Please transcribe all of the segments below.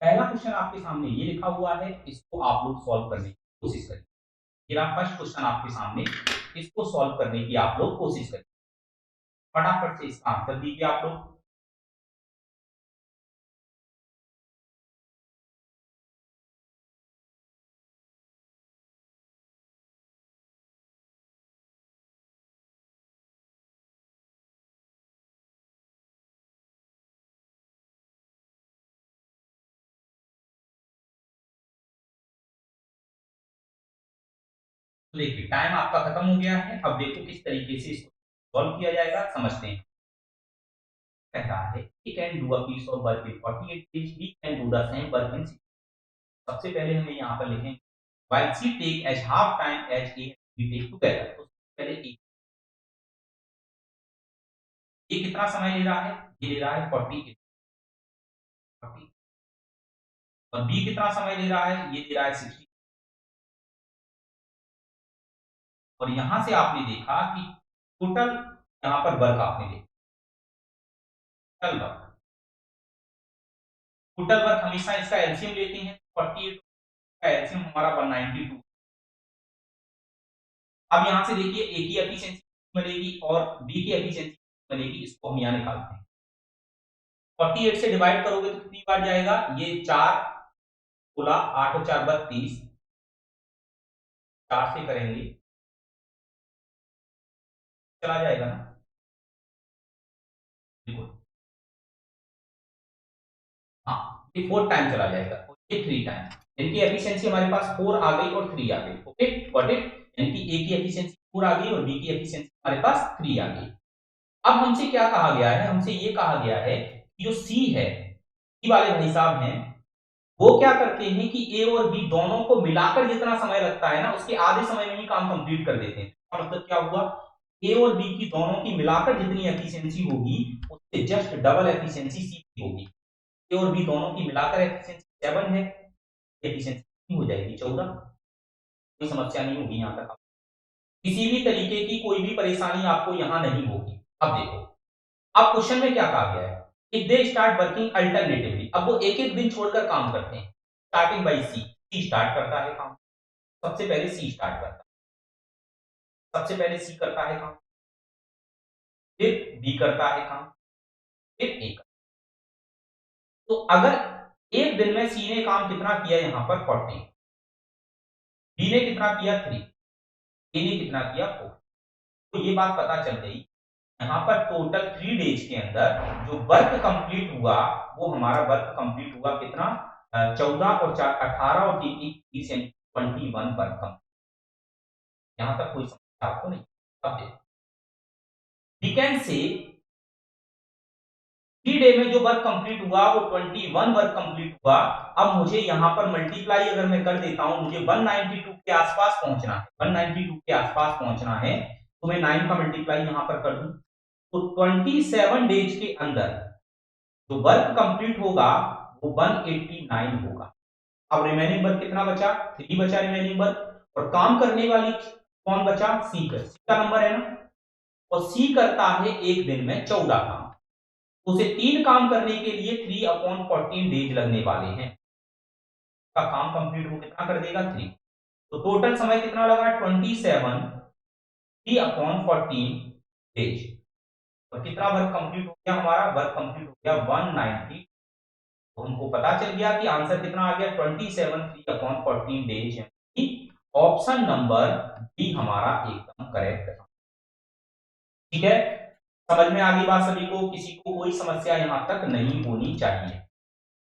पहला क्वेश्चन आपके सामने ये लिखा हुआ है, इसको आप लोग सॉल्व करने की कोशिश करिए। ये रहा फर्स्ट क्वेश्चन आपके सामने, इसको सॉल्व करने की आप लोग कोशिश करिए। फटाफट से इसका आंसर दीजिए आप लोग। देखिए टाइम आपका खत्म हो गया है। अब देखो किस तरीके से इसको सॉल्व किया जाएगा, समझते हैं। कह रहा है he can do a piece of work in 48 days, we can do the same work in 60। सबसे पहले हमें यहाँ पर लिखें while she take as half time as a we take together। तो सबसे पहले ये कितना समय ले रहा है? ये ले रहा है 48 40। और बी कितना समय ले रहा है? ये ले रहा है 60। और यहां से आपने देखा कि टोटल यहाँ पर वर्क आपने देखा, टोटल वर्क। टोटल वर्क हमेशा इसका एलसीएम लेते हैं, 48 का एलसीएम हमारा 192। अब यहां से देखिए ए की एफिशिएंसी मिलेगी और बी की एफिशिएंसी मिलेगी, इसको हम यहाँ निकालते हैं। 48 से डिवाइड करोगे तो कितनी बार जाएगा? ये 4 16 8 और 4 32, 4 से करेंगे चला जाएगा ना, देखो। हाँ, ये 4 टाइम चला जाएगा और ये 3 टाइम। इनकी एफिशिएंसी हमारे पास 4 आ गई और 3 आ गई। Okay, got it. यानी कि ए की एफिशिएंसी 4 आ गई और बी की एफिशिएंसी हमारे पास 3 आ गई। अब हमसे क्या कहा गया है? हमसे ये कहा गया है कि जो सी है, सी वाले भाई साहब हैं, वो क्या करते हैं कि ए और बी दोनों को मिलाकर जितना समय लगता है ना, उसके आधे समय में ही काम कंप्लीट कर देते हैं। इसका मतलब क्या हुआ? ए और बी की दोनों की मिलाकर जितनी एफिशिएंसी होगी, उससे जस्ट डबल एफिशिएंसी सी की होगी। ए और बी दोनों की मिलाकर एफिशिएंसी 7 है, एफिशिएंसी हो जाएगी 14। कोई समस्या नहीं होगी यहाँ तक। किसी भी तरीके की कोई भी परेशानी आपको यहाँ नहीं होगी। अब देखो, अब क्वेश्चन में क्या कहा गया है? If they start working alternatively, अब वो एक एक दिन छोड़कर काम करते हैं। Starting by C, C start करता है काम। सबसे पहले सी स्टार्ट करता है, सबसे पहले सी करता है काम, फिर बी करता है काम, फिर ए करता है। तो अगर एक दिन में सी ने काम कितना किया यहाँ पर 40, बी ने कितना किया 3, ए ने कितना किया 4। तो ये बात पता चल गई, यहाँ पर टोटल 3 डेज के अंदर जो वर्क कंप्लीट हुआ, वो हमारा वर्क कंप्लीट हुआ कितना? 14 और 4 18 और 3 21 यानी 21 वर्क कंप्लीट। यहाँ तक कोई समस्या आपको नहीं। अब देखो, वी कैन से 3 डे में जो वर्क कंप्लीट हुआ वो 21 वर्क कंप्लीट हुआ। अब मुझे यहाँ पर मल्टीप्लाई अगर मैं कर देता हूं, मुझे 192 के आसपास पहुंचना है, 192 के आसपास पहुंचना है, तो मैं 9 का मल्टीप्लाई यहाँ पर कर दूं, तो 27 डेज के अंदर जो वर्क कंप्लीट होगा वो 189 होगा। अब रिमेनिंग वर्क कितना बचा? 3 बचा रिमेनिंग वर्क। और काम करने वाली कौन बचा? सी का नंबर है ना, और सी करता है एक दिन में 14 काम। उसे 3 काम करने के लिए 3/14 डेज लगने वाले हैं। का काम कंप्लीट हो कितना कर देगा? 3। तो टोटल समय कितना लगा? 27 3/14 डेज। और कितना वर्क कंप्लीट हो गया? हमारा वर्क कंप्लीट हो गया 190। तो हमको पता चल गया कि आंसर कितना आ गया? 27 3/14 डेज। ऑप्शन नंबर बी हमारा एकदम करेक्ट है। ठीक है, समझ में आ गई बात सभी को? किसी को कोई समस्या यहां तक नहीं होनी चाहिए।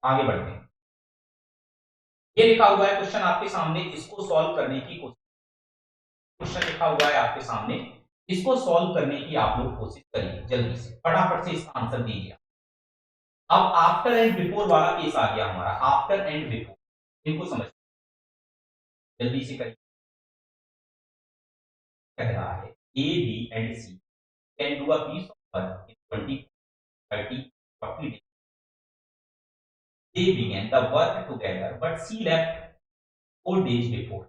आगे बढ़ते हैं। ये लिखा हुआ है क्वेश्चन आपके सामने, इसको सॉल्व करने की कोशिश। क्वेश्चन लिखा हुआ है आपके सामने, इसको सॉल्व करने की आप लोग कोशिश करिए जल्दी से, फटाफट से इसका आंसर दीजिए। अब आफ्टर एंड बिफोर वाला केस आ गया हमारा, आफ्टर एंड बिफोर, इनको समझ जल्दी से करिए। कह रहा है A B and C can do a piece of work in 20 30 40 days। They began the work together but C left 4 days before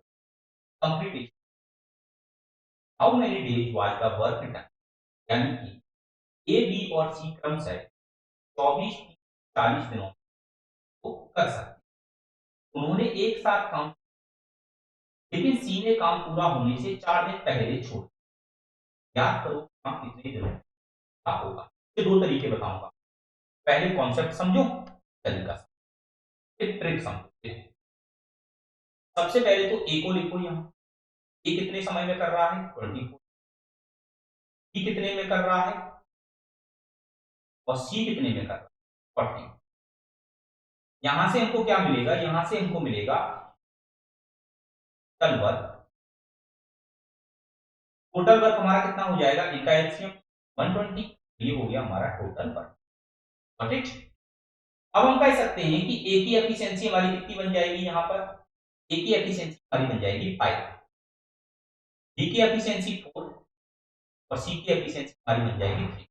completion। How many days was the work done? यानी कि ए बी और सी क्रमशः 24 40 दिनों को कर सकते हैं। उन्होंने एक साथ काम, लेकिन सी ने काम पूरा होने से 4 दिन पहले छोड़। याद करो काम कितने दिनों में पूरा होगा। ये 2 तरीके बताऊंगा। पहले कॉन्सेप्ट समझो, तरीका समझो, एक ट्रिक समझो। सबसे पहले तो ए को लिखो यहाँ। ए कितने समय में कर रहा है? 24। बी कितने में कर रहा है? और सी कितने में कर रहा है? 40। यहां से हमको क्या मिलेगा? यहां से हमको मिलेगा टोटल वर्क। टोटल वर्क हमारा कितना हो जाएगा? इनका एलसीएम 120। ये हो गया हमारा टोटल वर्क। Got it? अब हम कह सकते हैं कि ए की एफिशिएंसी हमारी कितनी बन जाएगी? यहां पर ए की एफिशिएंसी हमारी बन जाएगी 5, बी की एफिशिएंसी 4 और सी की एफिशिएंसी हमारी बन जाएगी 3।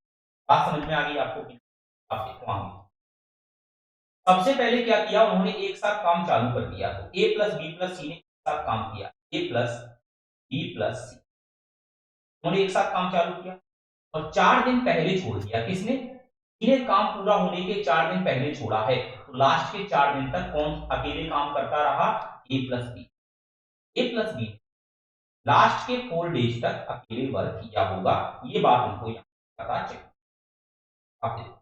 बात समझ में आ गई आपको कि आपके वहां सबसे पहले क्या किया उन्होंने? एक साथ काम चालू कर दिया। तो ए प्लस बी प्लस सी ने एक साथ काम किया। ए प्लस बी प्लस सी, उन्होंने एक साथ काम चालू किया और 4 दिन पहले छोड़ दिया। किसने? इन्हें काम पूरा होने के 4 दिन पहले छोड़ा है। तो लास्ट के 4 दिन तक कौन अकेले काम करता रहा? ए प्लस बी। ए प्लस बी लास्ट के 4 डेज तक अकेले वर्क किया होगा। ये बात हमको यहाँ पता चली। आप देखो,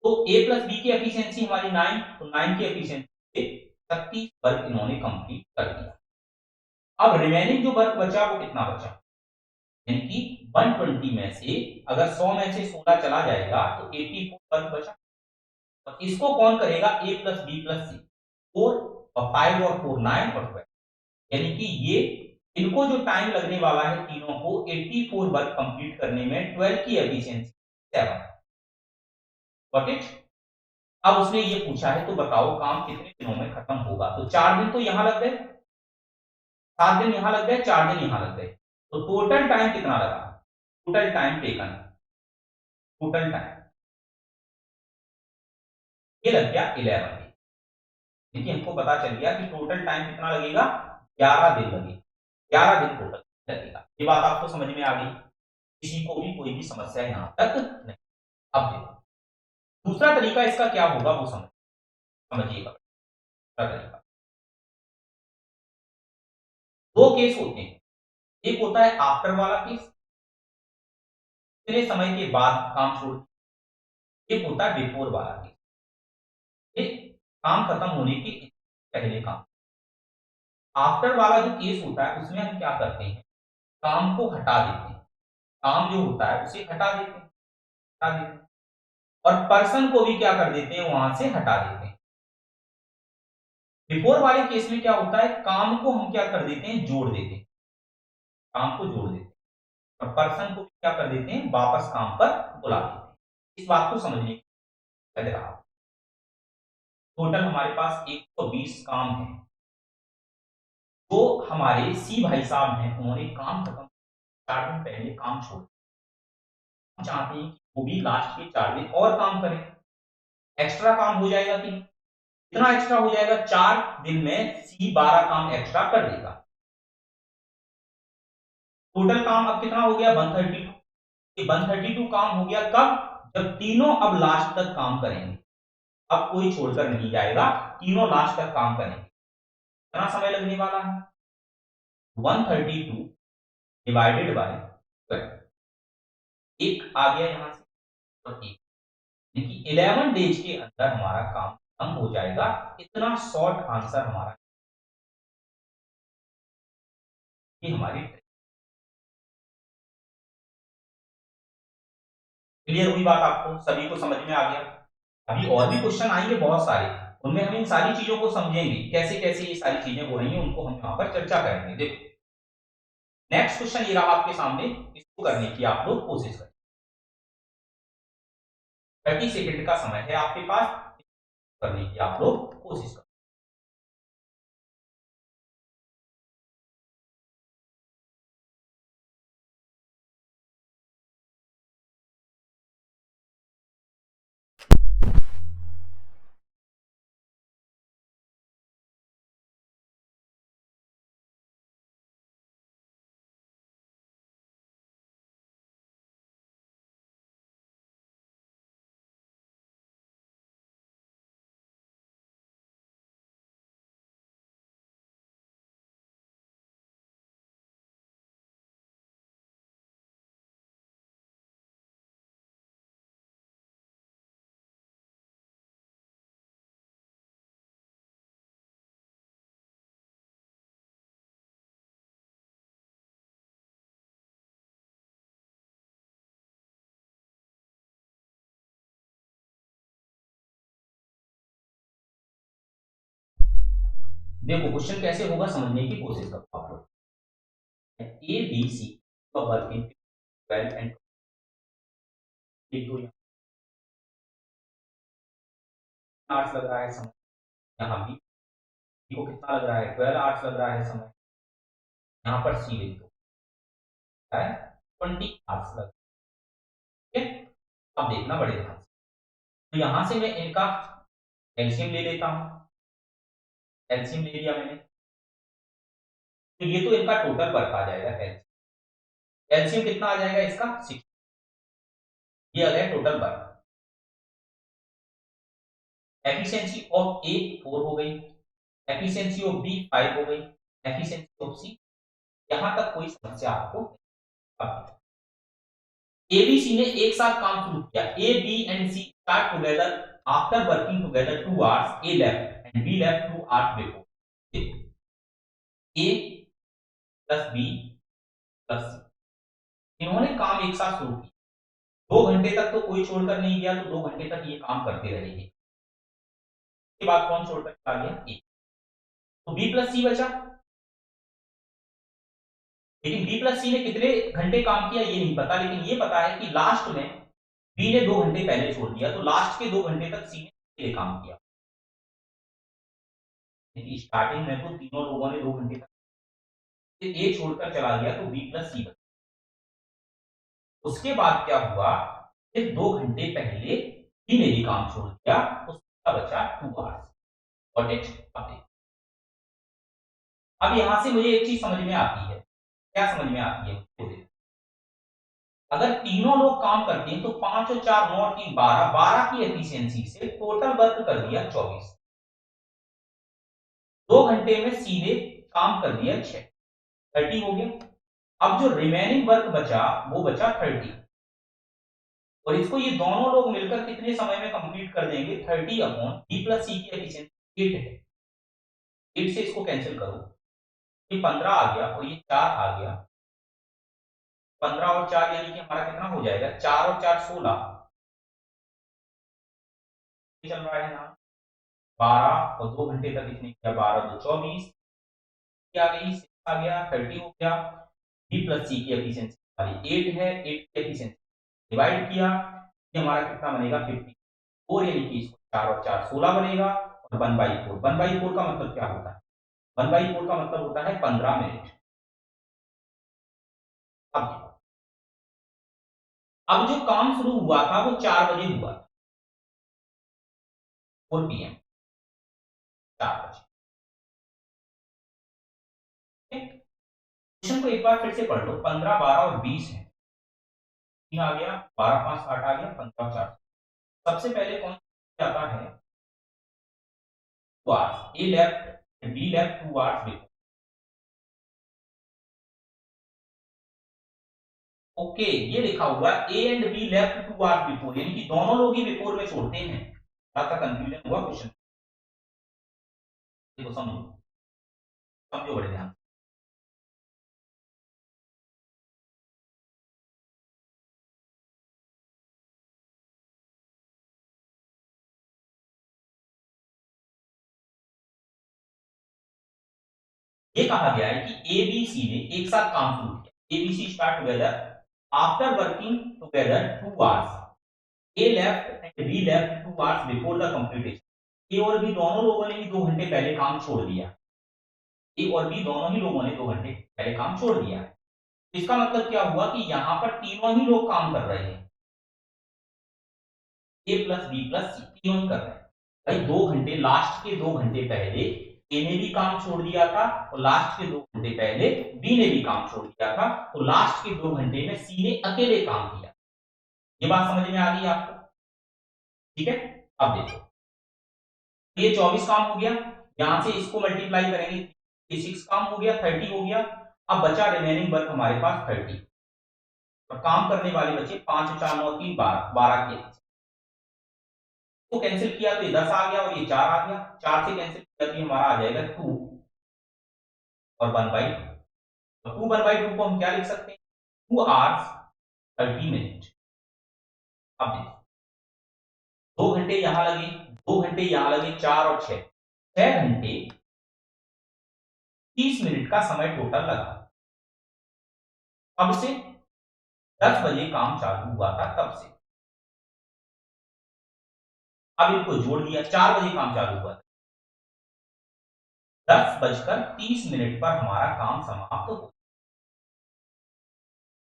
तो ए प्लस बी की एफिशिएंसी हमारी 9, तो 9 की एफिशिएंसी से 36 वर्क इन्होंने कंप्लीट कर दिया। अब रिमेनिंग जो वर्क बचा वो कितना बचा? यानी कि 120 में से अगर 100 में से 16 चला जाएगा तो 84 वर्क बचा। और इसको कौन करेगा? ए प्लस बी प्लस सी। 4 और 5 और 4 9 और 12, यानी कि ये इनको जो टाइम लगने वाला है तीनों को 84 वर्क कंप्लीट करने में, 12 की एफिशिएंसी 7। Got it? अब उसने ये पूछा है तो बताओ काम कितने दिनों में खत्म होगा? तो 4 दिन तो यहां लग गए, 7 दिन यहां लग गए, 4 दिन यहां लग गए। तो टोटल टाइम कितना लगा? Total time taken, total time ये लग गया 11 दिन। देखिए हमको पता चल गया कि टोटल टाइम कितना लगेगा? 11 दिन लगेगा। 11 दिन टोटल लगेगा। ये बात आपको समझ में आ गई? किसी को भी कोई भी समस्या यहां तक नहीं। अब देखो दूसरा तरीका इसका क्या होगा वो समझिएगा। दूसरा तरीका, 2 केस होते हैं। एक होता है आफ्टर वाला केस, इतने समय के बाद काम छोड़। एक होता है बिफोर वाला केस, ये काम खत्म होने के पहले काम। आफ्टर वाला जो केस होता है उसमें हम क्या करते हैं? काम को हटा देते हैं। काम जो होता है उसे हटा देते हैं, हटा देते हैं। और पर्सन को भी क्या कर देते हैं? वहां से हटा देते हैं। बिफोर वाले केस में क्या होता है? काम को हम क्या कर देते हैं? जोड़ देते हैं। काम को जोड़ देते हैं और पर्सन को भी क्या कर देते हैं? वापस काम पर बुला देते हैं। इस बात को समझने की लग रहा है। टोटल हमारे पास 120 काम है। जो हमारे सी भाई साहब हैं उन्होंने काम खत्म 4 दिन पहले काम छोड़, हम चाहते हैं कि वो भी लास्ट के 4 दिन और काम करें। एक्स्ट्रा काम हो जाएगा कि नहीं? कितना एक्स्ट्रा हो जाएगा? 4 दिन में सी 12 काम एक्स्ट्रा कर देगा। टोटल काम अब कितना हो गया? 132। ये 132 काम हो गया कब? जब तीनों अब लास्ट तक काम करेंगे। अब कोई छोड़कर नहीं जाएगा, तीनों लास्ट तक काम करेंगे। कितना समय लगने वाला है? 132 डिवाइडेड बाय 12। एक आ गया यहां से और एक, देखिए 11 डेज के अंदर हमारा काम खत्म हो जाएगा। इतना शॉर्ट आंसर हमारा, ये हमारी क्लियर हुई बात? आपको सभी को समझ में आ गया? अभी और भी क्वेश्चन आएंगे बहुत सारे, उनमें हम इन सारी चीजों को समझेंगे कैसे कैसे ये सारी चीजें हो रही हैं, उनको हम यहाँ पर चर्चा करेंगे। देखो नेक्स्ट क्वेश्चन ये रहा आपके सामने, इसको करने की आप लोग कोशिश करें। 30 सेकंड का समय है आपके पास, करने की आप लोग कोशिश करें। देखो क्वेश्चन कैसे होगा समझने की कोशिश करो आप लोग। ए बी सी का वर्किंग 12 एंड एक दो आवर्स लग रहा है समय, यहाँ बी को कितना लग रहा है 12 आवर्स लग रहा है समय, यहाँ पर सी लिख दो है 20 आवर्स लग, ठीक है। अब देखना बड़े ध्यान से, तो यहाँ से मैं इनका एलसीएम ले लेता हूँ, एलसीएम ले लिया मैंने, तो ये तो इनका टोटल वर्क आ जाएगा एलसीएम, एलसीएम कितना आ जाएगा इसका 6, ये आ गया टोटल वर्क। एफिशिएंसी ऑफ ए 4 हो गई, एफिशिएंसी ऑफ बी 5 हो गई, एफिशिएंसी ऑफ सी, यहां तक कोई समस्या आपको नहीं। एबीसी ने एक साथ काम शुरू किया, A B and C start together after working together 2 hours, A left and B left 2 hours before. A plus B plus C, इन्होंने काम एक साथ शुरू किया, 2 घंटे तक तो कोई छोड़कर नहीं गया, तो 2 घंटे तक ये काम करते रहेंगे। उसके बाद कौन छोड़कर चला गया, ए, तो बी प्लस सी बचा, लेकिन बी प्लस सी ने कितने घंटे काम किया ये नहीं पता, लेकिन ये पता है कि लास्ट में बी ने 2 घंटे पहले छोड़ दिया, तो लास्ट के 2 घंटे तक सी ने काम किया। स्टार्टिंग में तो तीनों लोगों ने 2 घंटे तक, ए छोड़कर चला गया तो बी प्लस सी बचा। उसके बाद क्या हुआ, फिर 2 घंटे पहले बी ने भी काम छोड़ दिया, उसका बचा 2 आवर्स। Got it? अब यहां से मुझे एक चीज समझ में आती है, क्या समझ में आती है, अगर तीनों लोग काम करते हैं तो 5 और 4 9 3 12, 12 की एफिशिएंसी से टोटल वर्क कर दिया 24, 2 घंटे में सीधे काम कर दिया 6, 30 हो गया। अब जो रिमेनिंग वर्क बचा वो बचा 30, और इसको ये दोनों लोग मिलकर कितने समय में कंप्लीट कर देंगे, 30 अपॉन बी प्लस सी की एफिशिएंसी 8 है, 8 से इसको कैंसिल करो, ये 15 आ गया और ये 4 आ गया, 15 और 4 यानी कि हमारा कितना हो जाएगा, 4 और 4 16 चल रहा है यहाँ, 12 और 2 घंटे तक इसने किया, 12 2 24 आ गई, 6 आ गया, 30 हो गया। बी प्लस सी की एफिशिएंसी हमारी 8 है, 8 की एफिशिएंसी डिवाइड किया, ये हमारा कितना बनेगा 54, यानी कि इसको 4 और 4 16 बनेगा, और 1/4, 1/4 का मतलब क्या होता है, 1/4 का मतलब होता है 15 मिनट। अब जो काम शुरू हुआ था वो 4 बजे हुआ था, 4 PM, 4 बजे। क्वेश्चन को एक बार फिर से पढ़ लो, 15 12 और 20 है, 3 आ गया, 12 5 60 आ गया, 15 4, सबसे पहले कौन जाता है, 2 hours, A left B left 2 hours before. Okay, ये लिखा हुआ ए and B left 2 hours before, यानी कि दोनों लोग ही बिफोर में छोड़ते हैं। थोड़ा सा कंफ्यूजन हुआ क्वेश्चन, देखो समझो, समझो बड़े ध्यान। ये कहा गया है कि ए बी सी ने एक साथ काम शुरू किया, A B C start together after working together 2 hours, A left and B left 2 hours before the completion. A और बी दोनों लोगों ने ही 2 घंटे पहले काम छोड़ दिया, ए और बी दोनों ही लोगों ने 2 घंटे पहले काम छोड़ दिया है। इसका मतलब क्या हुआ कि यहां पर तीनों ही लोग काम कर रहे हैं, ए प्लस बी प्लस सी तीनों ही कर रहे हैं। भाई 2 घंटे, लास्ट के 2 घंटे पहले ए ने भी काम छोड़ दिया था, और लास्ट के 2 घंटे पहले बी ने भी काम छोड़ दिया था, तो लास्ट के 2 घंटे में सी ने अकेले काम किया। ये बात समझ में आ गई आपको? ठीक है, अब देखो, ये 24 काम हो गया, यहां से इसको मल्टीप्लाई करेंगे, ये 6 काम हो गया, 30 हो गया। अब बचा रिमेनिंग वर्क हमारे पास 30, और काम करने वाले बचे 5 4 9 3 12, 12 के को कैंसिल किया तो ये 10 आ गया, और ये 4 आ गया, 4 से कैंसिल किया तो हमारा आ जाएगा 2 और 1/2, तो 2 1/2 को हम क्या लिख सकते हैं, 2 आवर्स 30 मिनट। अब देखो, 2 घंटे यहां लगे, 2 घंटे यहां लगे, 4 और 6, 6 घंटे 30 मिनट का समय टोटल लगा। अब से 10 बजे काम चालू हुआ था तब से। अब इनको जोड़ दिया, 4 बजे काम चालू हुआ था, 10:30 पर हमारा काम समाप्त हो,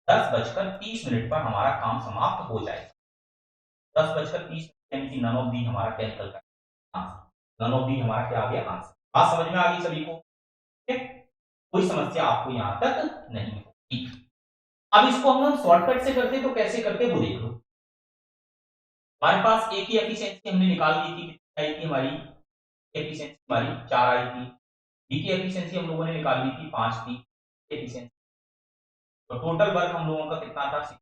10:30 पर हमारा काम समाप्त हो जाएगा। 10:30 यानी कि नन ऑफ दी हमारा कैंसिल का आंसर, नन ऑफ दी हमारा क्या आ गया आंसर। बात समझ में आ गई सभी को? ठीक है, कोई समस्या आपको यहां तक नहीं होगी। अब इसको हम शॉर्टकट से करते तो कैसे करते वो देख लो। हमारे पास ए की एफिशिएंसी हमने निकाल दी थी, कितनी आई थी हमारी एफिशिएंसी, हमारी 4 आई थी। बी की एफिशिएंसी हम लोगों ने निकाल ली थी 5 थी एफिशिएंसी, तो टोटल वर्क हम लोगों का कितना था 60।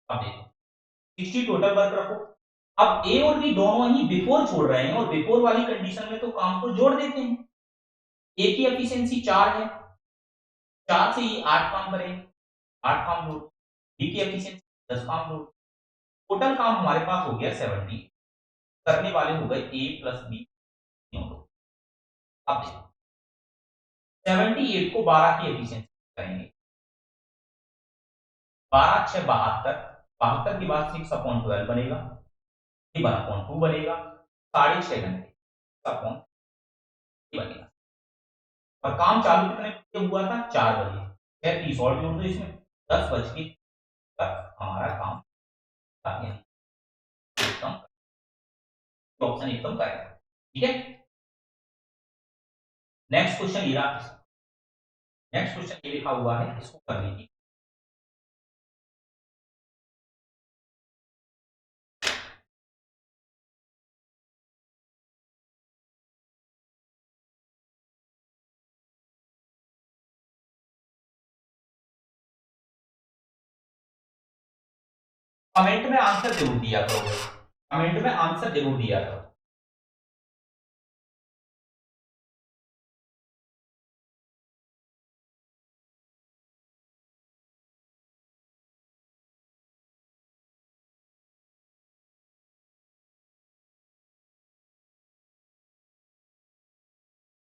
अब देखो 60 टोटल वर्क रखो। अब ए और बी दोनों ही बिफोर छोड़ रहे हैं और बिफोर वाली कंडीशन में तो काम को जोड़ देते हैं। ए की एफिशिएंसी 4 है, 4 से ये 8 काम करेंगे, 8 काम लोड। बी की एफिशिएंसी 10 काम लोड। टोटल काम हमारे पास हो गया 70, करने वाले हो गए ए प्लस बी दोनों। अब देखो 78 को 12 की एफिशिएंसी करेंगे, 12 6 72, 72 के बाद 6/12 बनेगा, ये 1/2 बनेगा, 6.5 घंटे अपॉन बनेगा। और काम चालू कितने बजे हुआ था? 4 बजे। 36 और जोड़ दो इसमें, 10 बज के तक हमारा काम आ गया। एकदम ऑप्शन एकदम करेक्ट। ठीक है, नेक्स्ट क्वेश्चन ये रहा। नेक्स्ट क्वेश्चन ये लिखा हुआ है, इसको कर लीजिए। कमेंट में आंसर जरूर दिया करो, कमेंट में आंसर जरूर दिया करो।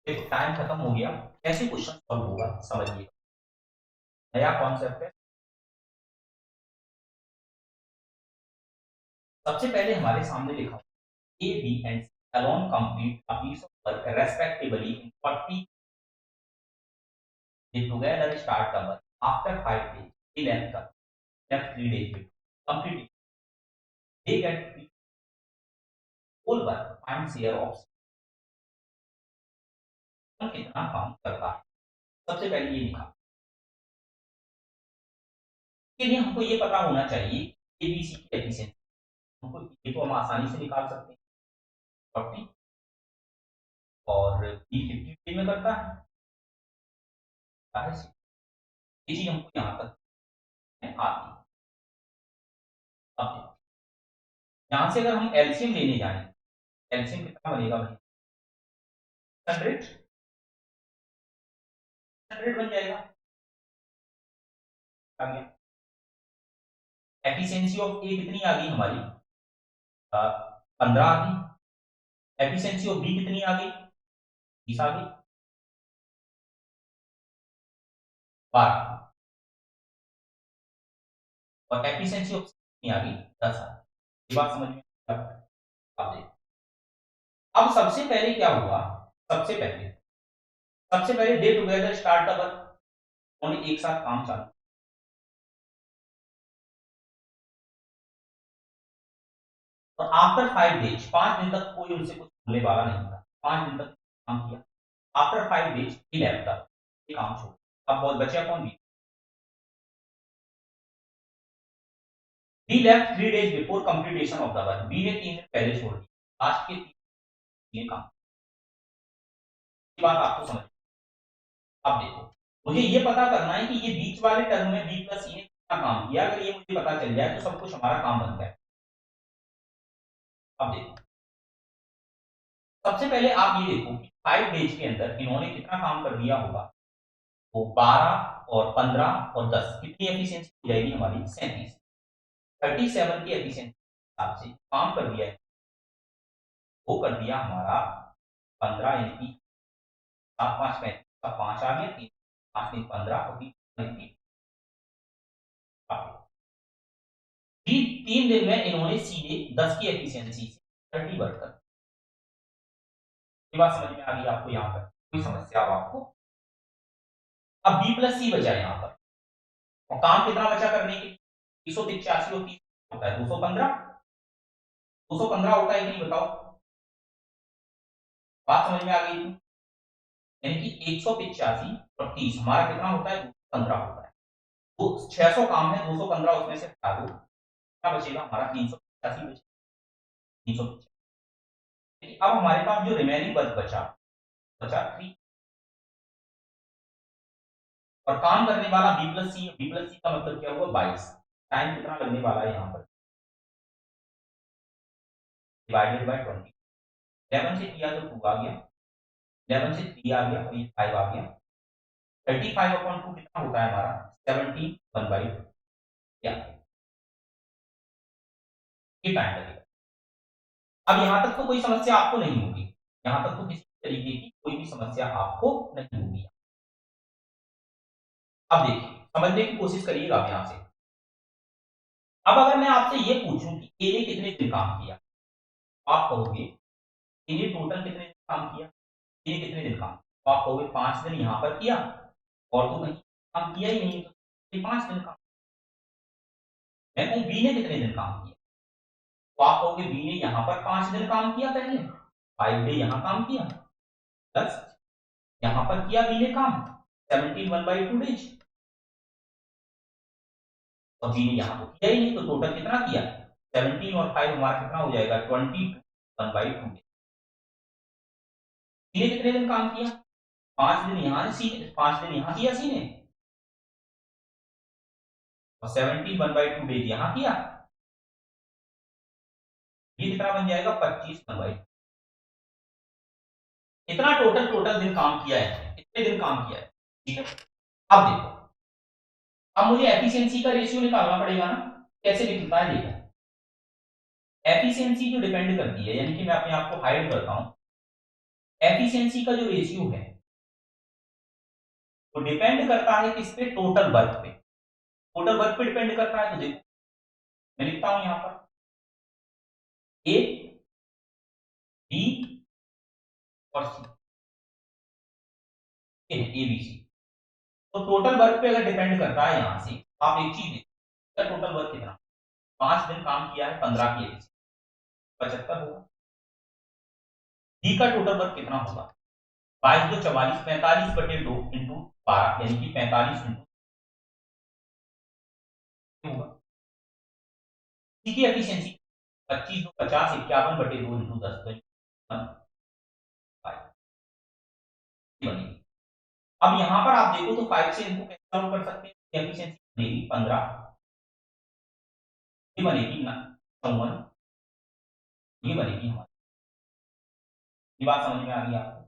देखो टाइम खत्म हो गया, कैसे क्वेश्चन सॉल्व होगा समझिए। नया कॉन्सेप्ट है। सबसे पहले हमारे सामने लिखा A B and alone complete a piece of work respectively in 40, they together start the work after 5 days, they left 3 days before completing, they get full work find share of कितना काम करता है। सबसे पहले ये लिखा, के लिए हमको ये पता होना चाहिए एबीसी की एफिशिएंसी, हमको ये तो हम आसानी से निकाल सकते हैं 40 और बी 50 में करता है, ये चीज हमको यहाँ तक आती है। अब यहाँ से अगर हम एलसीएम लेने जाएं, एलसीएम कितना बनेगा भाई? 100 100 बन जाएगा। आ गया। एफिशिएंसी ऑफ ए कितनी आ गई हमारी? 15 आ गई। एफिशिएंसी ऑफ बी कितनी आ गई? 20 आ गई। 12। और एफिशिएंसी ऑफ कितनी आ गई? 10 आ गई। ये बात समझ में अब देखो, अब सबसे पहले क्या हुआ? सबसे पहले दे टुगेदर स्टार्ट द वर्क, उन्होंने एक साथ काम चालू। और आफ्टर 5 डेज, 5 दिन तक कोई उनसे कुछ बोलने वाला नहीं था, 5 दिन तक काम किया। आफ्टर 5 डेज ही लेफ्ट द, ये काम छोड़। अब बहुत बचा कौन? B left 3 days before completion of the work, B ने 3 दिन पहले छोड़ दिया, लास्ट के 3 काम। ये बात आपको समझ। अब देखो मुझे ये पता करना है कि ये बीच वाले टर्म में बी प्लस सी ने कितना काम किया, अगर ये मुझे पता चल जाए तो सब कुछ हमारा काम बन जाए। अब देखो सबसे पहले आप ये देखो कि 5 डेज के अंदर इन्होंने कितना काम कर दिया होगा, वो 12 और 15 और 10, कितनी एफिशिएंसी हो जाएगी हमारी? 37। 37 की एफिशिएंसी हिसाब से काम कर दिया है, वो कर दिया हमारा 15 यानी कि 7 5 35। 5 आ गया, 3 5 3 15 और 3 3 दिन में इन्होंने सीधे 10 की एफिशिएंसी से 30 बढ़कर। ये बात समझ में आ गई आपको? यहाँ पर कोई समस्या हो आपको? अब बी प्लस सी बचा यहाँ पर, और काम कितना बचा करने के लिए? 385 और 30 होता है 215, 215 होता है कि नहीं बताओ? बात समझ में आ गई? यानी कि 185 और 30 हमारा कितना होता है? 215 होता है। तो 600 काम है, 215 उसमें से हटा दो, क्या बचेगा हमारा? 385 बचेगा, 385। अब हमारे पास जो रिमेनिंग बचा बचा 3, और काम करने वाला बी प्लस सी, बी प्लस सी का मतलब क्या हुआ? 22। टाइम कितना लगने वाला है यहाँ पर? Divided by 20। 11 से किया तो 2 आ गया, 11 से 3 आ गया और ये 5 आ गया। 35/2 कितना होता है हमारा? 17 1/2। क्या ये टाइम लगेगा। अब यहां तक तो कोई समस्या आपको नहीं होगी, यहां तक तो किसी तरीके की कोई भी समस्या आपको नहीं होगी। अब देखिए, समझने की कोशिश करिएगा आप यहां से। अब अगर मैं आपसे ये पूछूं कि ए ने कितने दिन काम किया, आप कहोगे ए ने टोटल कितने दिन काम किया? ए ने कितने दिन काम, तो आप कहोगे 5 दिन यहां पर किया और तो कहीं काम किया ही नहीं, तो 5 दिन काम। मैं कहूं बी ने कितने दिन काम किया, तो आप कहोगे बी ने यहां पर 5 दिन काम किया, पहले 5 डे यहां काम किया, प्लस यहां पर किया बी ने काम 17 1/2 डेज, और बी ने यहां तो किया ही नहीं, तो टोटल कितना किया? 17 और 5 हमारा कितना हो जाएगा? 22 1/2 डेज। सी ने कितने दिन काम किया? 5 दिन यहां, सी 5 दिन यहां किया सी ने, और 17 1/2 डेज यहां किया। ये कितना बन जाएगा? 25 1/2। इतना टोटल दिन काम किया है, कितने दिन काम किया है, ठीक है। अब देखो, अब मुझे एफिशिएंसी का रेशियो निकालना पड़ेगा ना। कैसे निकलता है देखो, एफिशिएंसी जो डिपेंड करती है, यानी कि मैं अपने आप को हाइड करता हूं, एफिशिएंसी का जो रेशियो है वो डिपेंड करता है किस पे? टोटल वर्क पे। टोटल वर्क पे डिपेंड करता है, तो देखो मैं लिखता हूं यहां पर ए बी और सी, ए बी सी। तो टोटल वर्क पे अगर डिपेंड करता है यहां से, आप एक चीज देखो, टोटल वर्क कितना? 5 दिन काम किया है, 15 की एफिशिएंसी 75 होगा। डी का टोटल वर्क कितना होगा? 22 2 44, 45/2 इंटू 12, यानी कि 45 इंटू होगा। सी की एफिशिएंसी 25 2 50, 51/2 इंटू 10, तो 1/5 बनेगी। अब यहां पर आप देखो तो 5 से इनको कैसे सॉल्व कर सकते हैं? एफिशिएंसी बनेगी 15, ये बनेगी ना 54, ये बनेगी हमारी। ये बात समझ में आ गई आपको?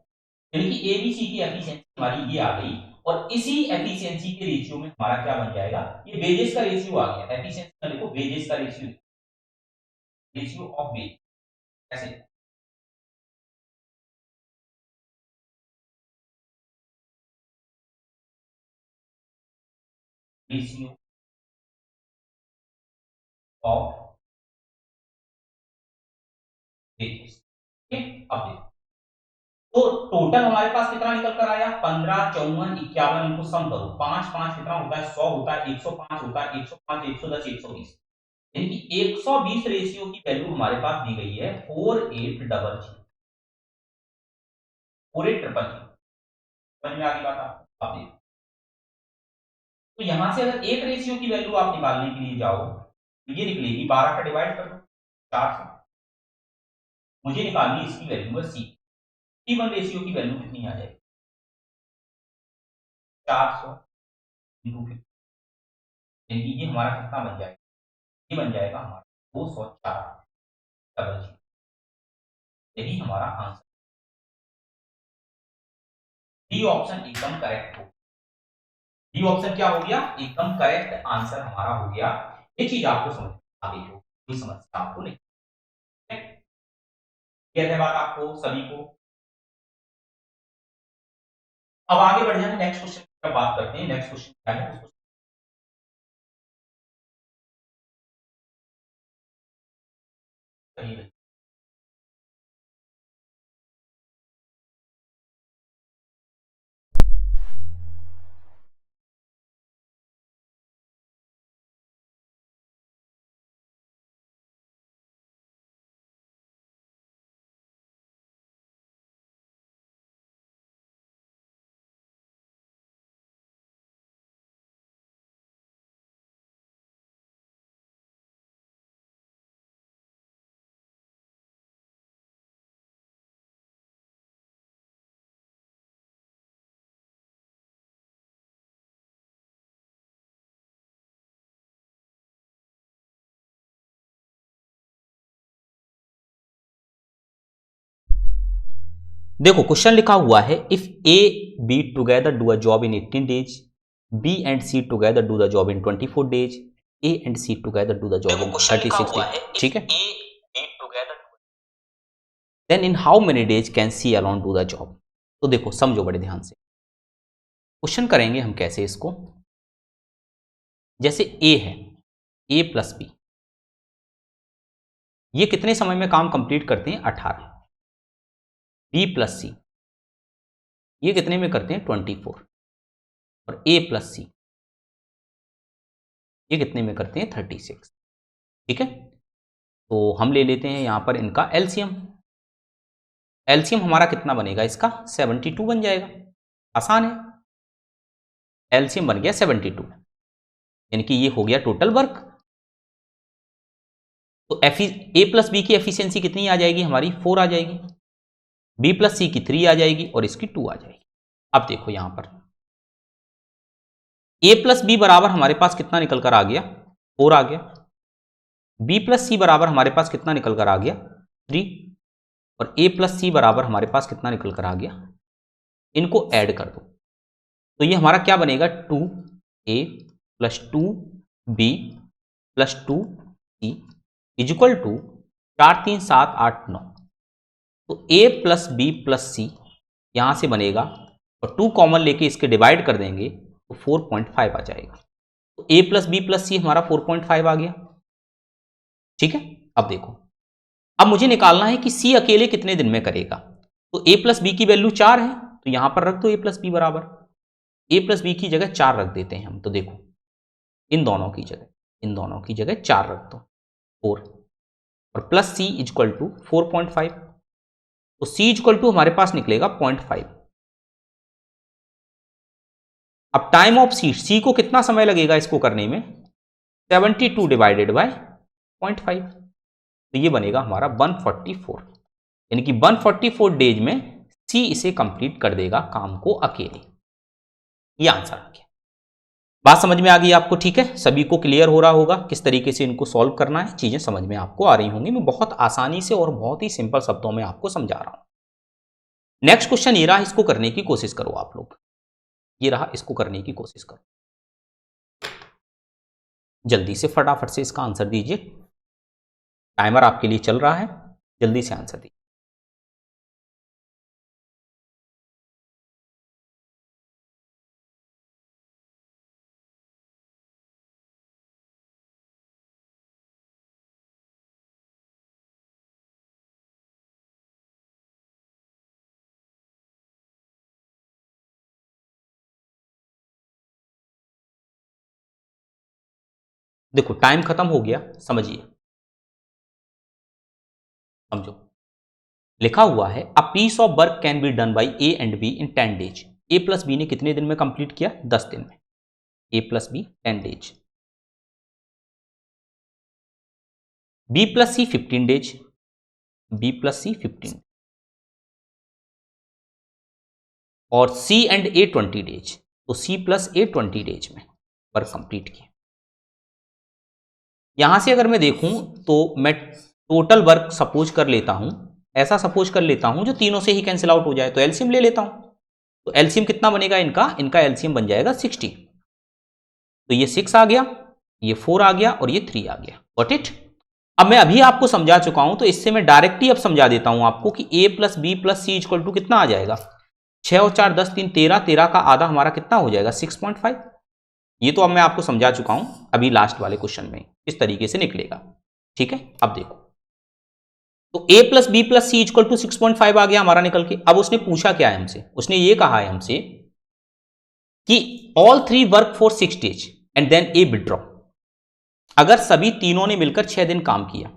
यानी कि एबीसी की एफिशिएंसी हमारी ये आ गई, और इसी एफिशिएंसी के रेशियो में हमारा क्या बन जाएगा? ये वेजेस का रेशियो आ गया। एफिशिएंसी का देखो वेजेस का रेशियो, रेशियो ऑफ वेज कैसे? रेशियो ऑफ वेजेस, ठीक है। अब देखो, तो टोटल हमारे पास कितना निकल कर आया? 15 54 51, इनको सम करो, 5 5 कितना होता है? 100 होता है, 105 होता है, 105 110 120, यानी कि 120 रेशियो की वैल्यू हमारे पास दी गई है 4800, 4800। समझ में आ गई बात आपको? अब देखो, तो यहां से अगर एक रेशियो की वैल्यू आप निकालने के लिए जाओ, तो ये निकलेगी 12 का डिवाइड कर दो 4 से, मुझे निकालनी है इसकी वैल्यू है सी। सी वन रेशियो की वैल्यू कितनी आ जाएगी? 400 इंटू 50, यानी कि ये हमारा कितना बन जाएगा? ये बन जाएगा हमारा 204 डबल जी। यही हमारा आंसर, डी ऑप्शन एकदम करेक्ट हो। डी ऑप्शन क्या हो गया? एकदम करेक्ट आंसर हमारा हो गया। ये चीज आपको समझ आ गई हो, कोई समस्या आपको नहीं? क्लियर है बात आपको सभी को? अब आगे बढ़ जाए, नेक्स्ट क्वेश्चन की बात करते हैं। नेक्स्ट क्वेश्चन क्या है उसको करिए। देखो क्वेश्चन लिखा हुआ है, if A B together do a job in 18 days, B and C together do the job in 24 days, A and C together do the job in 36 days, ठीक है। Then in how many days can C alone do the job. तो देखो समझो बड़े ध्यान से, question करेंगे हम कैसे इसको। जैसे ए है, ए प्लस बी, ये कितने समय में काम कंप्लीट करते हैं? 18। बी प्लस सी, ये कितने में करते हैं? 24। और ए प्लस सी, ये कितने में करते हैं? 36, ठीक है। तो हम ले लेते हैं यहां पर इनका एलसीएम। एलसीएम हमारा कितना बनेगा इसका? 72 बन जाएगा, आसान है। एलसीएम बन गया 72, यानी कि ये हो गया टोटल वर्क। तो ए प्लस बी की एफिशिएंसी कितनी आ जाएगी हमारी? 4 आ जाएगी, बी प्लस सी की 3 आ जाएगी और इसकी 2 आ जाएगी। अब देखो यहां पर ए प्लस बी बराबर हमारे पास कितना निकल कर आ गया? 4 आ गया। बी प्लस सी बराबर हमारे पास कितना निकल कर आ गया? 3। और ए प्लस सी बराबर हमारे पास कितना निकल कर आ गया? इनको ऐड कर दो तो ये हमारा क्या बनेगा? 2a plus 2b plus 2c is equal to 4 3 7 8 9। तो a plus B plus C यहां से बनेगा और 2 कॉमन लेके इसके डिवाइड कर देंगे तो 4.5 आ जाएगा। तो a प्लस बी प्लस सी हमारा 4.5 आ गया, ठीक है। अब देखो, अब मुझे निकालना है कि c अकेले कितने दिन में करेगा। तो a प्लस बी की वैल्यू 4 है, तो यहां पर रख दो a प्लस बी बराबर, a प्लस बी की जगह 4 रख देते हैं हम। तो देखो इन दोनों की जगह 4 रख दो, 4 और प्लस सी इजक्वल टू 4.5। तो सी इजक्वल टू हमारे पास निकलेगा 0.5। अब टाइम ऑफ सी को कितना समय लगेगा इसको करने में? 72 डिवाइडेड बाय 0.5, तो ये बनेगा हमारा 144, यानी कि 144 डेज में सी इसे कंप्लीट कर देगा काम को अकेले। ये आंसर आ गया। बात समझ में आ गई आपको? ठीक है, सभी को क्लियर हो रहा होगा किस तरीके से इनको सॉल्व करना है। चीजें समझ में आपको आ रही होंगी। मैं बहुत आसानी से और बहुत ही सिंपल शब्दों में आपको समझा रहा हूं। नेक्स्ट क्वेश्चन ये रहा, इसको करने की कोशिश करो आप लोग। ये रहा, इसको करने की कोशिश करो, जल्दी से फटाफट से इसका आंसर दीजिए। टाइमर आपके लिए चल रहा है, जल्दी से आंसर दीजिए। देखो टाइम खत्म हो गया, समझिए, समझो। लिखा हुआ है a piece of work can be done by A and B in 10 days. A plus B ने कितने दिन में कंप्लीट किया? 10 दिन में। A plus B 10 days, B plus C 15 days, B plus C 15, और सी एंड ए 20 डेज। तो C plus A 20 days में वर्क कंप्लीट किया। यहां से अगर मैं देखूं तो मैं टोटल वर्क सपोज कर लेता हूं, ऐसा सपोज कर लेता हूं जो तीनों से ही कैंसिल आउट हो जाए। तो एलसीएम ले लेता हूं। तो एलसीएम कितना बनेगा इनका एलसीएम बन जाएगा 60। तो ये 6 आ गया, ये 4 आ गया और ये 3 आ गया। Got it? अब मैं अभी आपको समझा चुका हूं, तो इससे मैं डायरेक्टली अब समझा देता हूं आपको कि a plus B plus C equal to कितना आ जाएगा? 6 और 4 10 3 13, 13 का आधा हमारा कितना हो जाएगा 6.5। ये तो अब मैं आपको समझा चुका हूं अभी लास्ट वाले क्वेश्चन में इस तरीके से निकलेगा। ठीक है, अब देखो तो a plus B plus C equal to 6.5 आ गया हमारा निकल के। अब उसने पूछा क्या है हमसे, उसने ये कहा है हमसे कि all 3 work for 6 days and then A withdraw. अगर सभी तीनों ने मिलकर 6 दिन काम किया,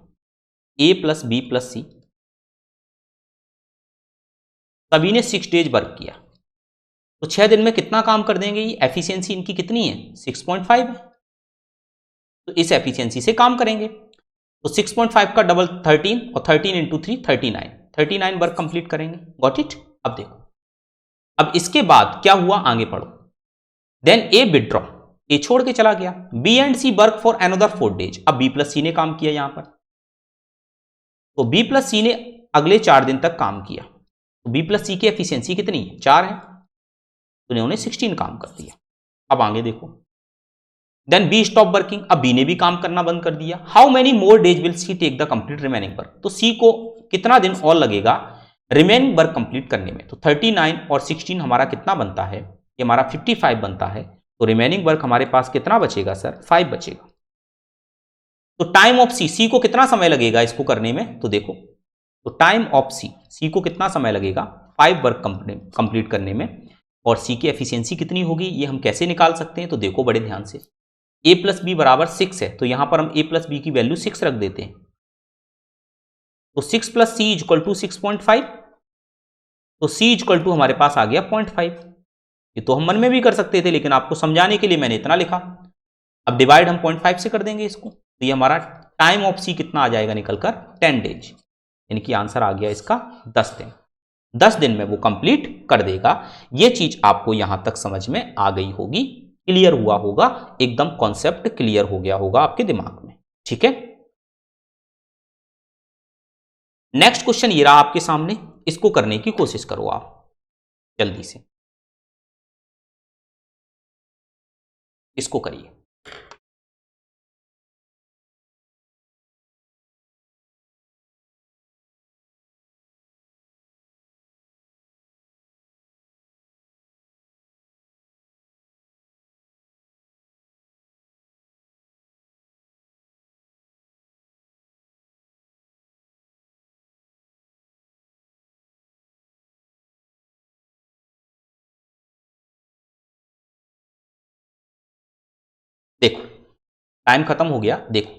a प्लस बी प्लस सी, सभी ने 6 डेज वर्क किया, तो 6 दिन में कितना काम कर देंगे? ये एफिशिएंसी इनकी कितनी है 6.5 है, तो इस एफिशिएंसी से काम करेंगे। तो 6.5 का डबल 13 और 13 इंटू 3 39 वर्क कंप्लीट करेंगे। Got it. अब देखो, अब इसके बाद क्या हुआ, आगे पढ़ो। देन ए विड्रॉ, ए छोड़ के चला गया। B and C work for another 4 days. अब बी प्लस सी ने काम किया यहां पर, तो बी प्लस सी ने अगले 4 दिन तक काम किया, तो बी प्लस सी की एफिशिएंसी कितनी है 4 है, तो इन्होंने 16 काम कर दिया। अब आगे देखो, देन बी स्टॉप वर्किंग, अब बी ने भी काम करना बंद कर दिया। How many more days will C take the complete remaining work, तो सी को कितना दिन और लगेगा रिमेनिंग वर्क कंप्लीट करने में। तो 39 और 16 हमारा कितना बनता है, ये हमारा 55 बनता है। तो रिमेनिंग वर्क हमारे पास कितना बचेगा सर 5 बचेगा। तो टाइम ऑफ सी, सी को कितना समय लगेगा इसको करने में, तो देखो तो टाइम ऑफ सी, सी को कितना समय लगेगा 5 वर्क कंप्लीट करने में। और सी की एफिशिएंसी कितनी होगी ये हम कैसे निकाल सकते हैं, तो देखो बड़े ध्यान से, a प्लस बी बराबर 6 है, तो यहां पर हम a प्लस बी की वैल्यू 6 रख देते हैं। तो 6 प्लस सी इक्वल टू 6.5, तो c इक्वल टू हमारे पास आ गया 0.5। ये तो हम मन में भी कर सकते थे, लेकिन आपको समझाने के लिए मैंने इतना लिखा। अब डिवाइड हम 0.5 से कर देंगे इसको, तो ये हमारा टाइम ऑफ सी कितना आ जाएगा निकलकर 10 डेज, यानी कि आंसर आ गया इसका 10 दिन। 10 दिन में वो कंप्लीट कर देगा। ये चीज आपको यहां तक समझ में आ गई होगी, क्लियर हुआ होगा, एकदम कॉन्सेप्ट क्लियर हो गया होगा आपके दिमाग में। ठीक है, नेक्स्ट क्वेश्चन ये रहा आपके सामने, इसको करने की कोशिश करो आप जल्दी से, इसको करिए। देखो टाइम खत्म हो गया। देखो,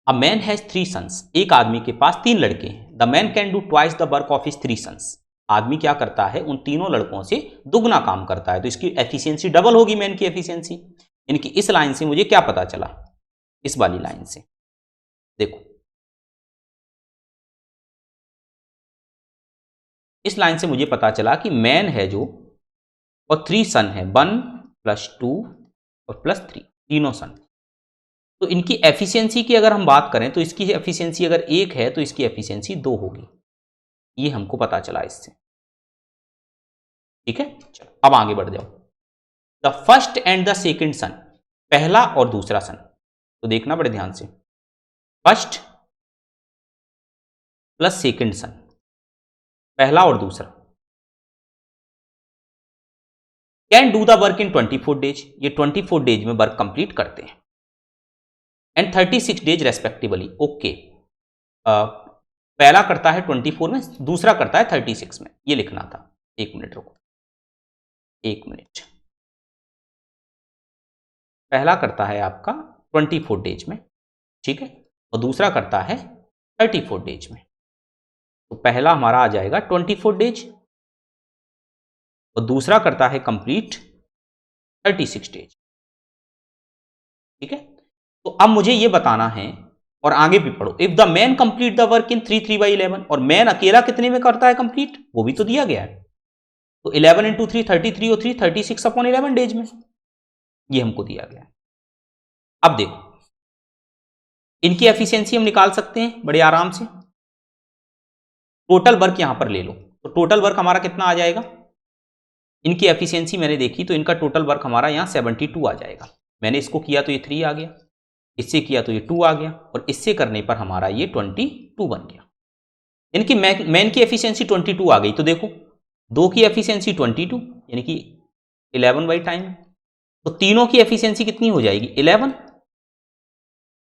अ मैन हैज 3 सन्स, एक आदमी के पास 3 लड़के हैं। The man can do twice the work of his 3 sons, आदमी क्या करता है उन तीनों लड़कों से दुगना काम करता है, तो इसकी एफिशिएंसी डबल होगी मैन की एफिशिएंसी। यानी इस लाइन से मुझे क्या पता चला, इस वाली लाइन से देखो, इस लाइन से मुझे पता चला कि मैन है जो और 3 सन है, 1 प्लस 2 और प्लस 3, तीनों सन। तो इनकी एफिशिएंसी की अगर हम बात करें तो इसकी एफिशिएंसी अगर 1 है तो इसकी एफिशिएंसी 2 होगी, ये हमको पता चला इससे। ठीक है, चलो अब आगे बढ़ जाओ। The first and the second सन, पहला और दूसरा सन, तो देखना बड़े ध्यान से, फर्स्ट प्लस सेकेंड सन, पहला और दूसरा, can do the work in 24 days, ये 24 डेज में वर्क कंप्लीट करते हैं, एंड 36 डेज रेस्पेक्टिवली। ओके, पहला करता है 24 में, दूसरा करता है 36 में, ये लिखना था। एक मिनट रुको, एक मिनट, पहला करता है आपका 24 डेज में, ठीक है, और दूसरा करता है 34 डेज में। तो पहला हमारा आ जाएगा 24 डेज और दूसरा करता है कंप्लीट 36 डेज। ठीक है, तो अब मुझे ये बताना है, और आगे भी पढ़ो, if the man complete the work in 3/11, और मैन अकेला कितने में करता है कंप्लीट, वो भी तो दिया गया है। तो 11 इंटू 3 33 और 3 36 अपॉन 11 डेज में, ये हमको दिया गया है। अब देखो इनकी एफिशिएंसी हम निकाल सकते हैं बड़े आराम से। टोटल वर्क यहां पर ले लो, तो टोटल वर्क हमारा कितना आ जाएगा, इनकी एफिशिएंसी मैंने देखी तो इनका टोटल वर्क हमारा यहां 72 आ जाएगा। मैंने इसको किया तो ये 3 आ गया, इससे किया तो ये 2 आ गया, और इससे करने पर हमारा ये 22 बन गया। इनकी मैन की एफिशिएंसी 22 आ गई, तो देखो 2 की एफिशिएंसी 22 यानी कि 11 बाई टाइम, तो तीनों की एफिशिएंसी कितनी हो जाएगी 11।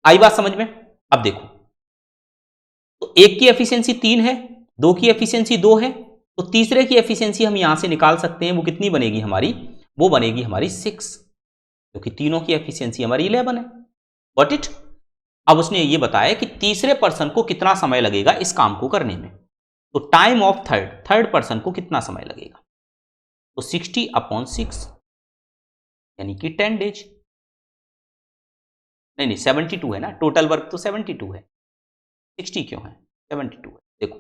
आई बात समझ में? अब देखो, तो एक की एफिशिएंसी 3 है, 2 की एफिशिएंसी 2 है, तो तीसरे की एफिशिएंसी हम यहां से निकाल सकते हैं, वो कितनी बनेगी हमारी, वो बनेगी हमारी 6, क्योंकि तीनों की एफिशिएंसी हमारी 11 है। Got it? अब उसने ये बताया कि तीसरे पर्सन को कितना समय लगेगा इस काम को करने में, तो टाइम ऑफ थर्ड पर्सन को कितना समय लगेगा, तो 60/6 यानी कि 10 डेज। नहीं 72 है ना, टोटल वर्क तो 72 है, 60 क्यों है, 72 है, देखो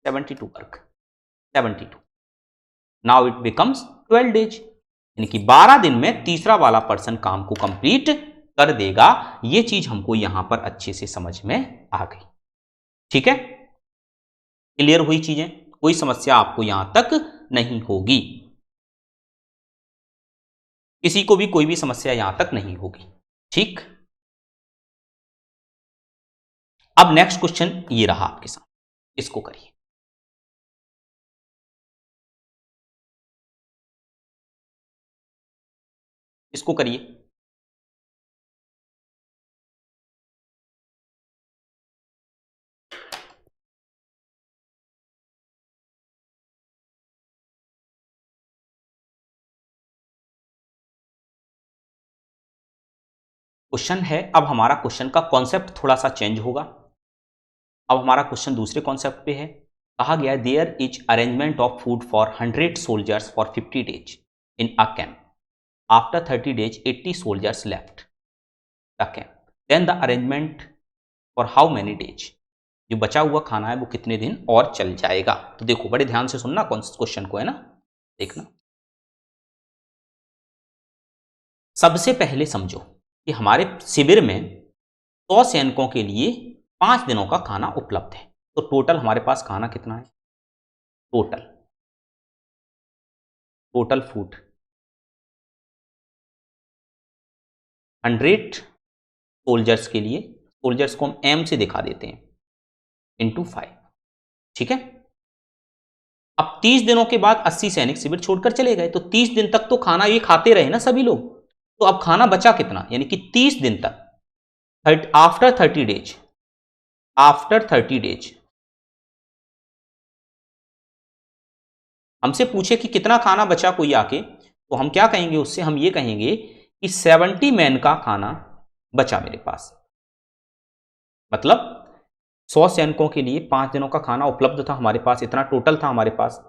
72 work 72, now it becomes 12 days, यानी कि 12 दिन में तीसरा वाला पर्सन काम को कंप्लीट कर देगा। ये चीज हमको यहां पर अच्छे से समझ में आ गई। ठीक है, क्लियर हुई चीजें, कोई समस्या आपको यहां तक नहीं होगी, किसी को भी कोई भी समस्या यहां तक नहीं होगी। ठीक, अब नेक्स्ट क्वेश्चन ये रहा आपके साथ, इसको करिए। इसको करिए। क्वेश्चन है, अब हमारा क्वेश्चन का कॉन्सेप्ट थोड़ा सा चेंज होगा। अब हमारा क्वेश्चन दूसरे कॉन्सेप्ट पे है। कहा गया there is arrangement of food for 100 soldiers for 50 days in a camp, after 30 days 80 soldiers left the camp, then the arrangement for how many days, जो बचा हुआ खाना है वो कितने दिन और चल जाएगा। तो देखो बड़े ध्यान से सुनना क्वेश्चन को, है ना, देखना। सबसे पहले समझो कि हमारे शिविर में 100 सैनिकों के लिए 5 दिनों का खाना उपलब्ध है, तो टोटल हमारे पास खाना कितना है, टोटल फूड 100 सोल्जर्स के लिए, सोल्जर्स को हम एम से दिखा देते हैं, इंटू 5। ठीक है, अब 30 दिनों के बाद 80 सैनिक शिविर छोड़कर चले गए, तो 30 दिन तक तो खाना ये खाते रहे ना सभी लोग, तो अब खाना बचा कितना, यानी कि 30 दिन तक, आफ्टर 30 डेज, आफ्टर 30 डेज हमसे पूछे कि कितना खाना बचा कोई आके, तो हम क्या कहेंगे उससे, हम ये कहेंगे कि 70 मैन का खाना बचा मेरे पास, मतलब 100 सैनिकों के लिए 5 दिनों का खाना उपलब्ध था हमारे पास, इतना टोटल था हमारे पास।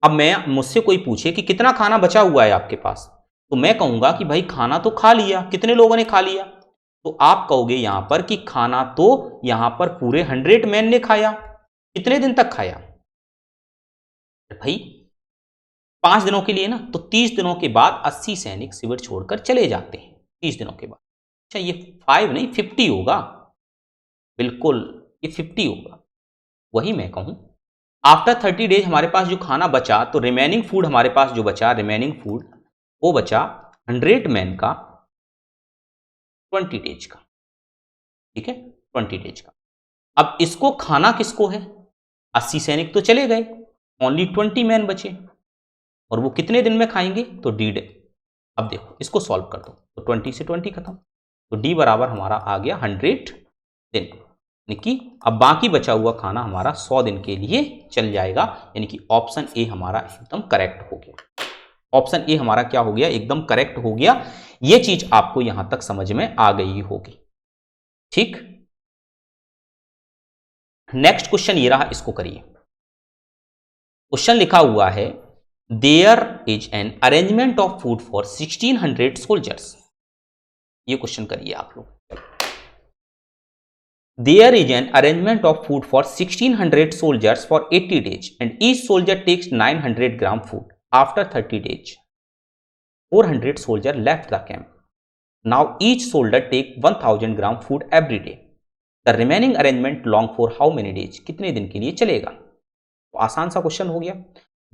अब मैं मुझसे कोई पूछे कि कितना खाना बचा हुआ है आपके पास, तो मैं कहूंगा कि भाई खाना तो खा लिया, कितने लोगों ने खा लिया, तो आप कहोगे यहां पर कि खाना तो यहां पर पूरे 100 मैन ने खाया। कितने दिन तक खाया भाई, 5 दिनों के लिए ना, तो 30 दिनों के बाद 80 सैनिक शिविर छोड़कर चले जाते हैं 30 दिनों के बाद। अच्छा ये 5 नहीं 50 होगा, बिल्कुल ये 50 होगा, वही मैं कहूं आफ्टर 30 डेज हमारे पास जो खाना बचा, तो रिमेनिंग फूड हमारे पास जो बचा, रिमेनिंग फूड वो बचा 100 मैन का 20 डेज का। ठीक है, 20 डेज का। अब इसको खाना किसको है, 80 सैनिक तो चले गए, ओनली 20 मैन बचे, और वो कितने दिन में खाएंगे, तो डी डे। अब देखो इसको सॉल्व कर दो, तो 20 से 20 खत्म, तो डी बराबर हमारा आ गया 100 दिन, यानी कि अब बाकी बचा हुआ खाना हमारा 100 दिन के लिए चल जाएगा, यानी कि ऑप्शन ए हमारा एकदम करेक्ट हो गया। ऑप्शन ए हमारा क्या हो गया, एकदम करेक्ट हो गया। ये चीज आपको यहां तक समझ में आ गई होगी। ठीक, नेक्स्ट क्वेश्चन ये रहा, इसको करिए। क्वेश्चन लिखा हुआ है there is an arrangement of food for 1600 soldiers. ये क्वेश्चन करिए आप लोग। There is an arrangement of food for 1600 soldiers for 80 days and each soldier takes 900 gram food. After 30 days, 400 soldiers left the camp. Now each soldier take 1000 gram food every day. The remaining arrangement long for how many days? कितने दिन के लिए चलेगा? तो आसान सा question हो गया।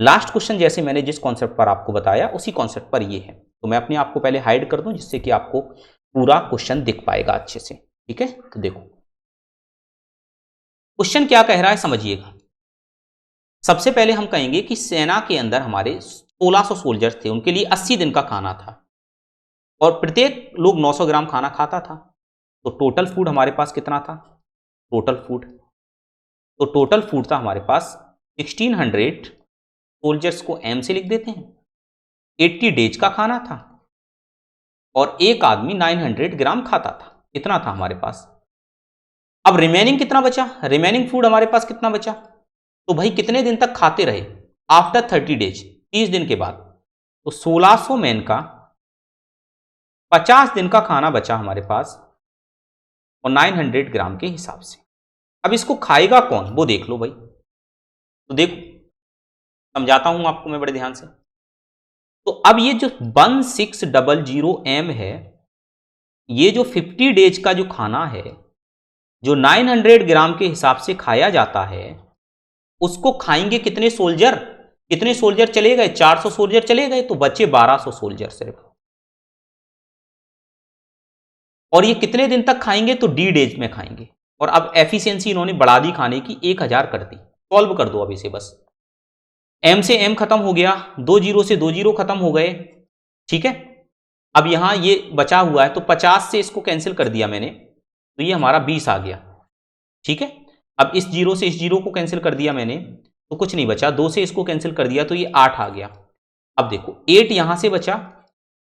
लास्ट क्वेश्चन जैसे मैंने जिस कॉन्सेप्ट पर आपको बताया उसी कॉन्सेप्ट पर ये है, तो मैं अपने आप को पहले हाइड कर दूं जिससे कि आपको पूरा क्वेश्चन दिख पाएगा अच्छे से। ठीक है, तो देखो क्वेश्चन क्या कह रहा है समझिएगा। सबसे पहले हम कहेंगे कि सेना के अंदर हमारे 1600 सोल्जर्स थे, उनके लिए 80 दिन का खाना था और प्रत्येक लोग 900 ग्राम खाना खाता था। तो टोटल फूड हमारे पास कितना था? टोटल फूड था हमारे पास 1600। सोल्जर्स को एम से लिख देते हैं। 80 डेज का खाना था और एक आदमी 900 ग्राम खाता था। इतना था हमारे पास। अब रिमेनिंग कितना बचा? रिमेनिंग फूड हमारे पास कितना बचा? तो भाई कितने दिन तक खाते रहे? आफ्टर 30 डेज, 30 दिन के बाद। तो 1600 मैन का 50 दिन का खाना बचा हमारे पास और 900 ग्राम के हिसाब से। अब इसको खाएगा कौन वो देख लो भाई। तो देखो समझाता हूं आपको मैं बड़े ध्यान से। तो अब ये जो 1600 एम है, ये जो 50 डेज का जो खाना है, जो 900 ग्राम के हिसाब से खाया जाता है, उसको खाएंगे कितने सोल्जर? कितने सोल्जर चले गए? 400 सोल्जर चले गए, तो बचे 1200 सोल्जर सिर्फ। और ये कितने दिन तक खाएंगे? तो डी डेज में खाएंगे। और अब एफिशिएंसी इन्होंने बढ़ा दी खाने की, 1000 कर दी। सॉल्व कर दो अब इसे बस। एम से एम खत्म हो गया, 2 जीरो से 2 जीरो खत्म हो गए, ठीक है। अब यहां ये बचा हुआ है तो 50 से इसको कैंसिल कर दिया मैंने, तो ये हमारा 20 आ गया, ठीक है। अब इस जीरो से इस जीरो को कैंसिल कर दिया मैंने तो कुछ नहीं बचा, 2 से इसको कैंसिल कर दिया तो ये 8 आ गया। अब देखो 8 यहां से बचा,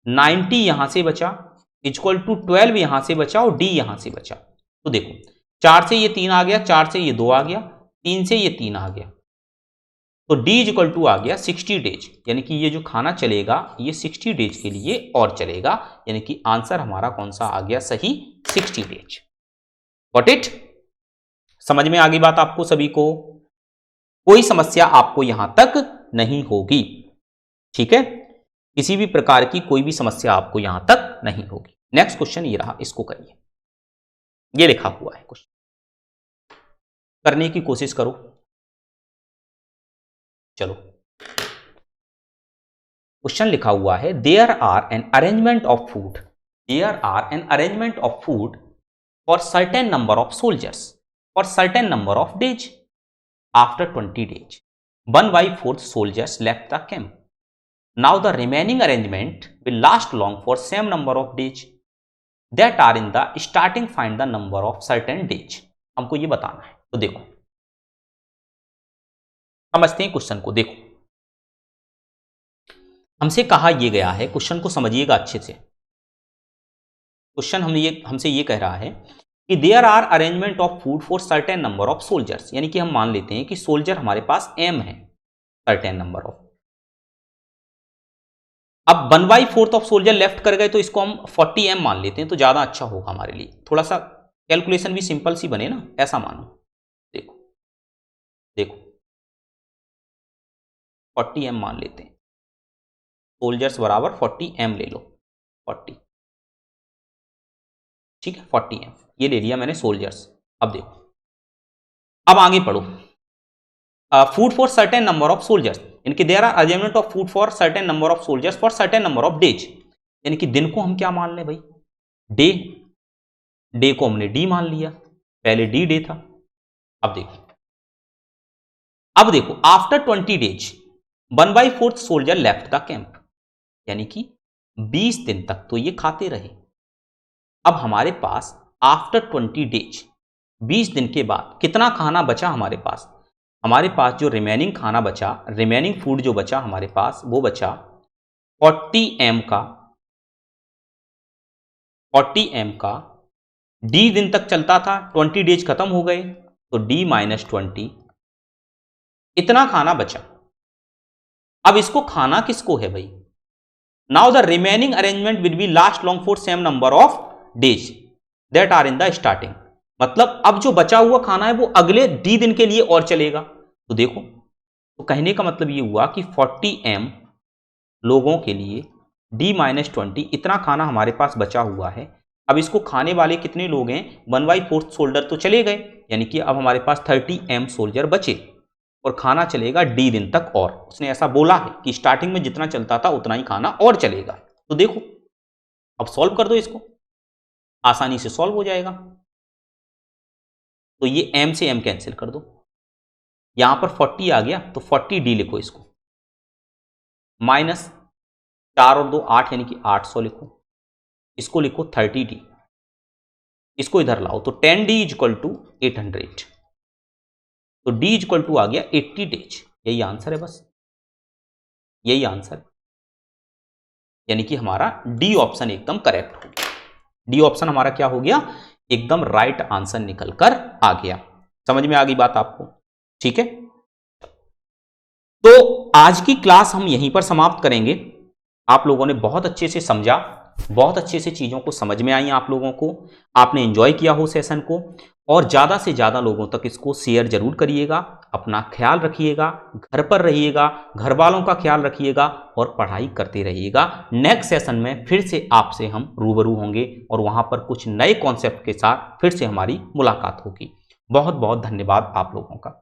90 यहां से बचा, इक्वल टू 12 यहां से बचा और डी यहां से बचा। तो देखो 4 से ये 3 आ गया, 4 से ये 2 आ गया, 3 से ये 3 आ गया, तो डी इक्वल टू आ गया 60 डेज। यानी कि ये जो खाना चलेगा ये 60 डेज के लिए और चलेगा। यानी कि आंसर हमारा कौन सा आ गया सही? 60 डेज। Got it? समझ में आ गई बात आपको सभी को? कोई समस्या आपको यहां तक नहीं होगी, ठीक है। किसी भी प्रकार की कोई भी समस्या आपको यहां तक नहीं होगी। नेक्स्ट क्वेश्चन ये रहा, इसको करिए। ये लिखा हुआ है क्वेश्चन, करने की कोशिश करो। चलो क्वेश्चन लिखा हुआ है, there are an arrangement of food, there are an arrangement of food for certain number of soldiers for certain number of days. After 20 days 1/4 soldiers left the camp. Now the remaining arrangement will last long for same number of days that are in the starting. Find the number of certain days. हमको ये बताना है। तो देखो समझते हैं question को। देखो हमसे कहा यह गया है, क्वेश्चन को समझिएगा अच्छे से। क्वेश्चन हमसे ये कह रहा है कि there are arrangement of food for certain number of soldiers. यानी कि हम मान लेते हैं कि सोल्जर हमारे पास एम है, सर्टेन नंबर ऑफ। अब 1/4 ऑफ सोल्जर लेफ्ट कर गए तो इसको हम 40 एम मान लेते हैं, तो ज्यादा अच्छा होगा हमारे लिए। थोड़ा सा कैलकुलेशन भी सिंपल सी बने ना, ऐसा मानो। देखो देखो 40 एम मान लेते हैं, सोल्जर्स बराबर 40 एम ले लो, 40, ठीक है। 40 एम ये ले लिया मैंने सोल्जर्स। अब देखो अब आगे पढ़ो। Food for certain number of soldiers, यानी कि there are arrangement of food for certain number of soldiers for certain number of days. यानी कि दिन को हम क्या मान लें भाई? डे। डे को हमने डी मान लिया, पहले डी डे था। अब देखो after 20 days 1/4 soldier left the camp. यानी कि 20 दिन तक तो ये खाते रहे। अब हमारे पास आफ्टर 20 डेज 20 दिन के बाद कितना खाना बचा हमारे पास? हमारे पास जो रिमेनिंग खाना बचा, रिमेनिंग फूड जो बचा हमारे पास, वो बचा 40 एम का। 40 एम का डी दिन तक चलता था, 20 डेज खत्म हो गए तो डी माइनस 20, इतना खाना बचा। अब इसको खाना किसको है भाई? Now the remaining arrangement will be last long for same number of days that are in the starting. मतलब अब जो बचा हुआ खाना है वो अगले डी दिन के लिए और चलेगा। तो देखो, तो कहने का मतलब ये हुआ कि 40 एम लोगों के लिए डी माइनस 20 इतना खाना हमारे पास बचा हुआ है। अब इसको खाने वाले कितने लोग हैं? 1/4 सोल्जर तो चले गए, यानी कि अब हमारे पास 30 एम सोल्जर बचे और खाना चलेगा डी दिन तक। और उसने ऐसा बोला है कि स्टार्टिंग में जितना चलता था उतना ही खाना और चलेगा। तो देखो अब सॉल्व कर दो इसको, आसानी से सॉल्व हो जाएगा। तो ये m से m कैंसिल कर दो, यहां पर 40 आ गया तो 40d लिखो, इसको माइनस 4 और 2 8 यानी कि 800 लिखो, इसको लिखो 30d, इसको इधर लाओ तो 10d इज इक्वल टू 800, तो d इज इक्वल टू आ गया 80 डेज। यही आंसर है, बस यही आंसर है, यानी कि हमारा डी ऑप्शन एकदम करेक्ट हो गया। डी ऑप्शन हमारा क्या हो गया, एकदम राइट आंसर निकल कर आ गया। समझ में आ गई बात आपको? ठीक है, तो आज की क्लास हम यहीं पर समाप्त करेंगे। आप लोगों ने बहुत अच्छे से समझा, बहुत अच्छे से चीजों को समझ में आई आप लोगों को, आपने एंजॉय किया हो सेशन को, और ज्यादा से ज्यादा लोगों तक इसको शेयर जरूर करिएगा। अपना ख्याल रखिएगा, घर पर रहिएगा, घर वालों का ख्याल रखिएगा और पढ़ाई करते रहिएगा। नेक्स्ट सेशन में फिर से आपसे हम रूबरू होंगे और वहां पर कुछ नए कॉन्सेप्ट के साथ फिर से हमारी मुलाकात होगी। बहुत बहुत धन्यवाद आप लोगों का।